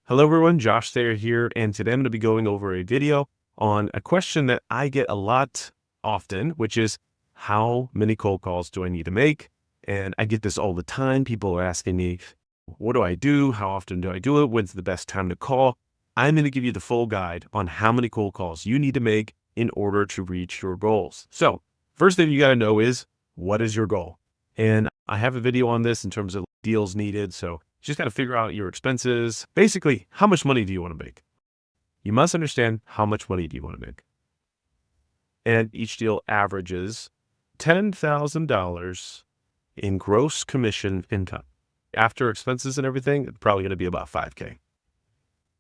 Hello everyone, Josh Thayer here, and today I'm going to be going over a video on a question that I get a lot often, which is how many cold calls do I need to make? And I get this all the time. People are asking me, what do I do? How often do I do it? When's the best time to call? I'm going to give you the full guide on how many cold calls you need to make in order to reach your goals. So first thing you got to know is, what is your goal? And I have a video on this in terms of deals needed. So you just got to figure out your expenses. Basically, how much money do you want to make? You must understand how much money do you want to make. And each deal averages $10,000 in gross commission income. After expenses and everything, it's probably going to be about $5,000.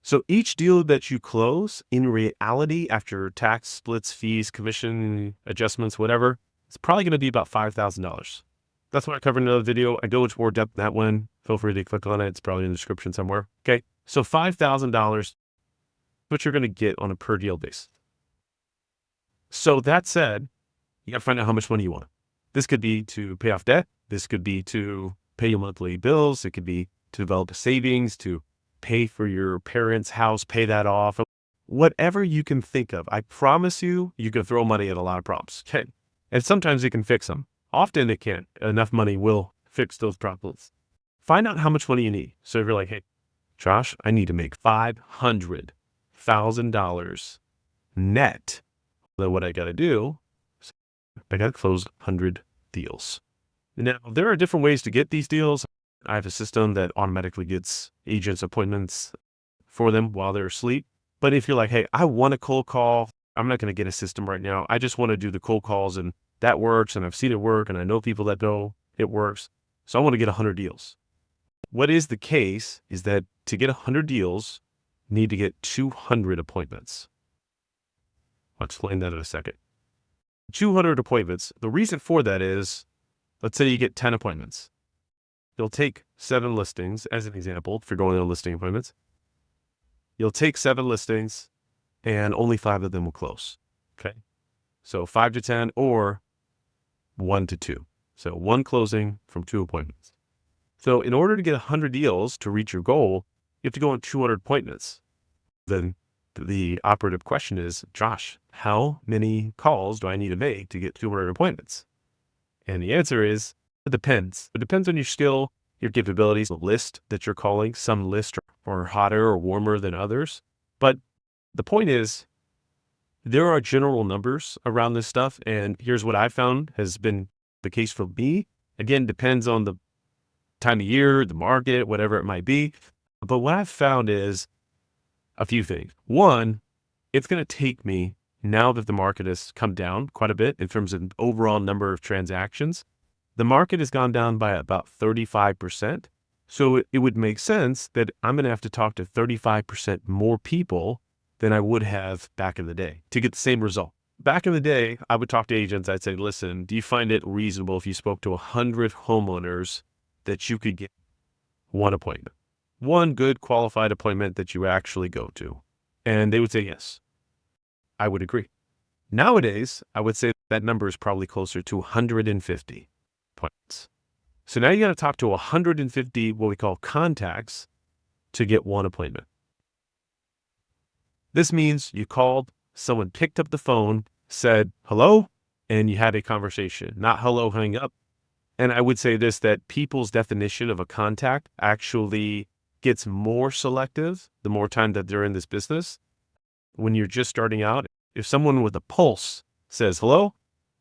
So each deal that you close, in reality, after tax splits, fees, commission adjustments, whatever, it's probably going to be about $5,000. That's what I covered in another video. I go into more depth in that one. Feel free to click on it. It's probably in the description somewhere. Okay. So $5,000, what you're going to get on a per deal basis. So that said, you got to find out how much money you want. This could be to pay off debt. This could be to pay your monthly bills. It could be to develop a savings, to pay for your parents' house, pay that off. Whatever you can think of. I promise you, you can throw money at a lot of problems. Okay. And sometimes it can fix them. Often it can't. Enough money will fix those problems. Find out how much money you need. So if you're like, hey, Josh, I need to make $500,000 net. Then what I got to do, I got to close 100 deals. Now, there are different ways to get these deals. I have a system that automatically gets agents appointments for them while they're asleep. But if you're like, hey, I want a cold call, I'm not going to get a system right now. I just want to do the cold calls, and that works, and I've seen it work, and I know people that know it works. So I want to get 100 deals. What is the case is that to get 100 deals, you need to get 200 appointments. I'll explain that in a second. 200 appointments. The reason for that is, let's say you get 10 appointments. You'll take 7 listings as an example, if you're going on listing appointments. You'll take 7 listings and only 5 of them will close. Okay. So 5 to 10 or 1 to 2. So 1 closing from 2 appointments. So in order to get 100 deals to reach your goal, you have to go on 200 appointments. Then the operative question is, Josh, how many calls do I need to make to get 200 appointments? And the answer is, it depends. It depends on your skill, your capabilities, the list that you're calling. Some lists are hotter or warmer than others. But the point is, there are general numbers around this stuff. And here's what I found has been the case for me. Again, depends on the time of year, the market, whatever it might be. But what I've found is a few things. One, it's going to take me, now that the market has come down quite a bit in terms of overall number of transactions, the market has gone down by about 35%. So it would make sense that I'm going to have to talk to 35% more people than I would have back in the day to get the same result. Back in the day, I would talk to agents. I'd say, listen, do you find it reasonable if you spoke to 100 homeowners that you could get 1 appointment? 1 good qualified appointment that you actually go to? And they would say, yes. I would agree. Nowadays, I would say that number is probably closer to 150 appointments. So now you got to talk to 150, what we call contacts, to get 1 appointment. This means you called, someone picked up the phone, said hello, and you had a conversation, not hello, hang up. And I would say this, that people's definition of a contact actually gets more selective the more time that they're in this business. When you're just starting out, if someone with a pulse says hello,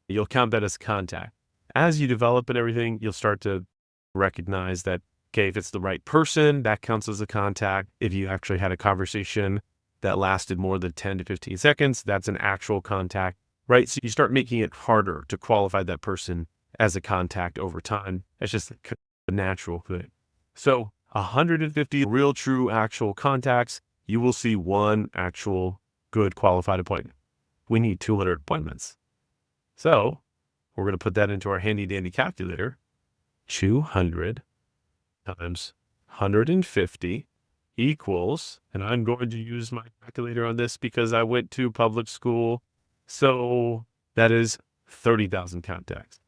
you'll count that as a contact. As you develop and everything, you'll start to recognize that, okay, if it's the right person, that counts as a contact. If you actually had a conversation that lasted more than 10 to 15 seconds, that's an actual contact, right? So you start making it harder to qualify that person as a contact over time. That's just a natural thing. So 150 real, true, actual contacts, you will see 1 actual good qualified appointment. We need 200 appointments. So we're going to put that into our handy dandy calculator. 200 times 150 equals, and I'm going to use my calculator on this because I went to public school. So that is 30,000 contacts.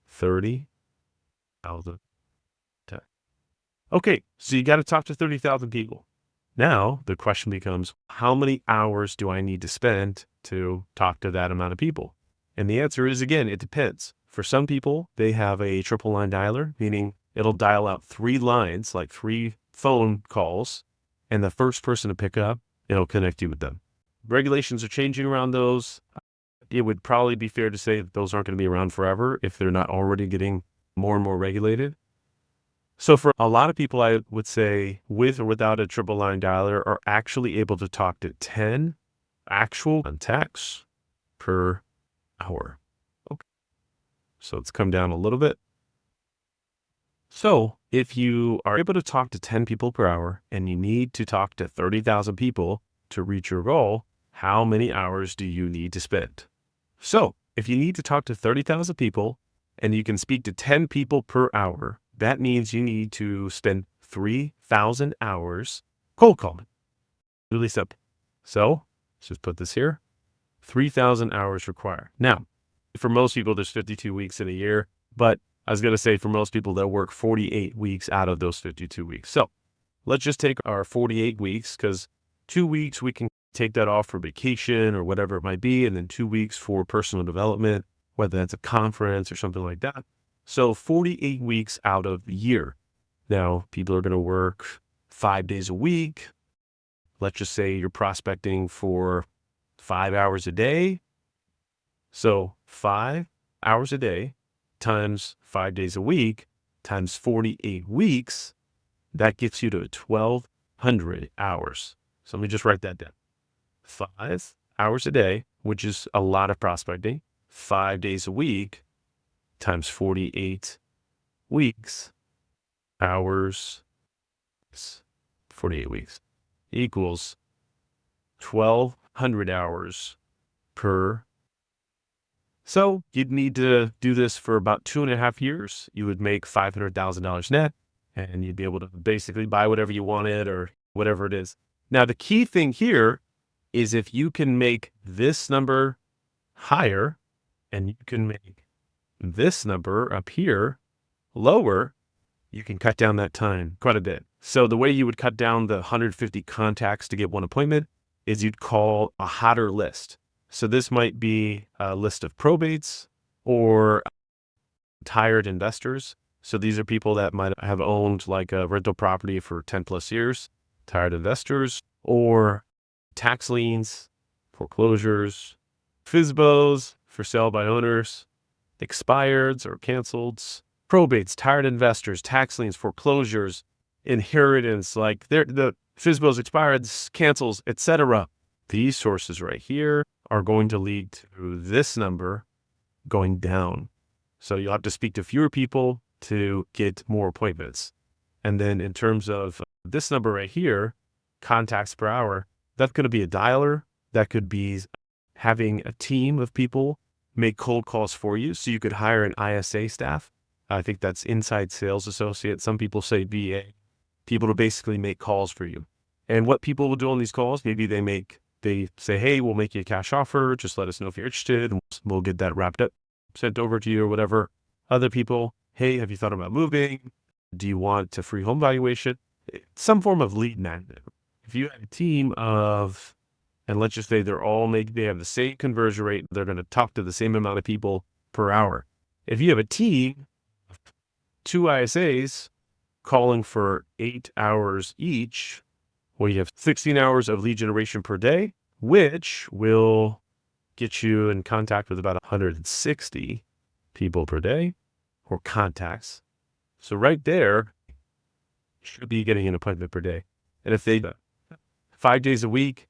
30,000 contacts. Okay, so you got to talk to 30,000 people. Now the question becomes, how many hours do I need to spend to talk to that amount of people? And the answer is, again, it depends. For some people, they have a triple line dialer, meaning it'll dial out 3 lines, like 3 phone calls, and the first person to pick up, it'll connect you with them. Regulations are changing around those. It would probably be fair to say that those aren't going to be around forever if they're not already getting more and more regulated. So for a lot of people, I would say with or without a triple line dialer are actually able to talk to 10 actual contacts per hour. Okay. So let's come down a little bit. So if you are able to talk to 10 people per hour and you need to talk to 30,000 people to reach your goal, how many hours do you need to spend? So if you need to talk to 30,000 people and you can speak to 10 people per hour, that means you need to spend 3,000 hours cold calling. Really simple. So let's just put this here. 3,000 hours required. Now, for most people, there's 52 weeks in a year, but I was going to say for most people, they'll work 48 weeks out of those 52 weeks. So let's just take our 48 weeks because 2 weeks we can take that off for vacation or whatever it might be, and then 2 weeks for personal development, whether that's a conference or something like that. So 48 weeks out of the year. Now, people are going to work 5 days a week. Let's just say you're prospecting for 5 hours a day. So 5 hours a day times 5 days a week times 48 weeks, that gets you to 1,200 hours. So let me just write that down. 5 hours a day, which is a lot of prospecting, 5 days a week times 48 weeks, hours, 48 weeks equals 1,200 hours per. So you'd need to do this for about 2.5 years. You would make $500,000 net and you'd be able to basically buy whatever you wanted or whatever it is. Now, the key thing here is if you can make this number higher and you can make this number up here lower, you can cut down that time quite a bit. So the way you would cut down the 150 contacts to get one appointment is you'd call a hotter list. So this might be a list of probates or tired investors. So these are people that might have owned like a rental property for 10 plus years, tired investors, or tax liens, foreclosures, FSBOs for sale by owners, expireds or canceleds, probates, tired investors, tax liens, foreclosures, inheritance, like the FSBOs, expireds, cancels, etc. These sources right here are going to lead to this number going down. So you'll have to speak to fewer people to get more appointments. And then in terms of this number right here, contacts per hour, that's going to be a dialer. That could be having a team of people make cold calls for you. So you could hire an ISA staff. I think that's inside sales associate. Some people say VA, people to basically make calls for you. And what people will do on these calls, maybe they say, hey, we'll make you a cash offer. Just let us know if you're interested and we'll get that wrapped up, sent over to you or whatever. Other people, hey, have you thought about moving? Do you want a free home valuation? Some form of lead magnet. If you have a team of, and let's just say they have the same conversion rate, they're going to talk to the same amount of people per hour. If you have a team of 2 ISAs calling for 8 hours each, well, you have 16 hours of lead generation per day, which will get you in contact with about 160 people per day or contacts. So right there, you should be getting an appointment per day. And if they 5 days a week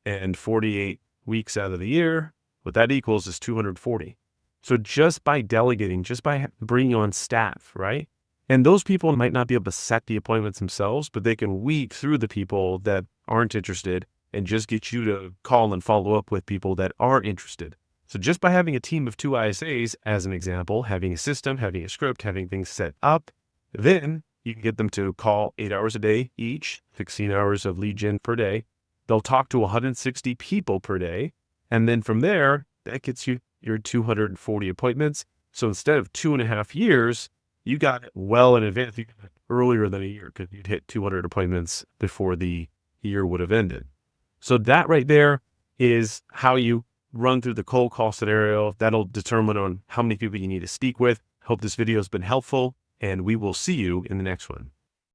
and 48 weeks out of the year, what that equals is 240. So just by delegating, just by bringing on staff, right? And those people might not be able to set the appointments themselves, but they can weed through the people that aren't interested and just get you to call and follow up with people that are interested. So just by having a team of 2 ISAs, as an example, having a system, having a script, having things set up, then you can get them to call 8 hours a day each, 16 hours of lead gen per day. They'll talk to 160 people per day. And then from there, that gets you your 240 appointments. So instead of 2.5 years, you got it well in advance. You got it earlier than a year because you'd hit 200 appointments before the year would have ended. So that right there is how you run through the cold call scenario. That'll determine on how many people you need to speak with. Hope this video has been helpful, and we will see you in the next one.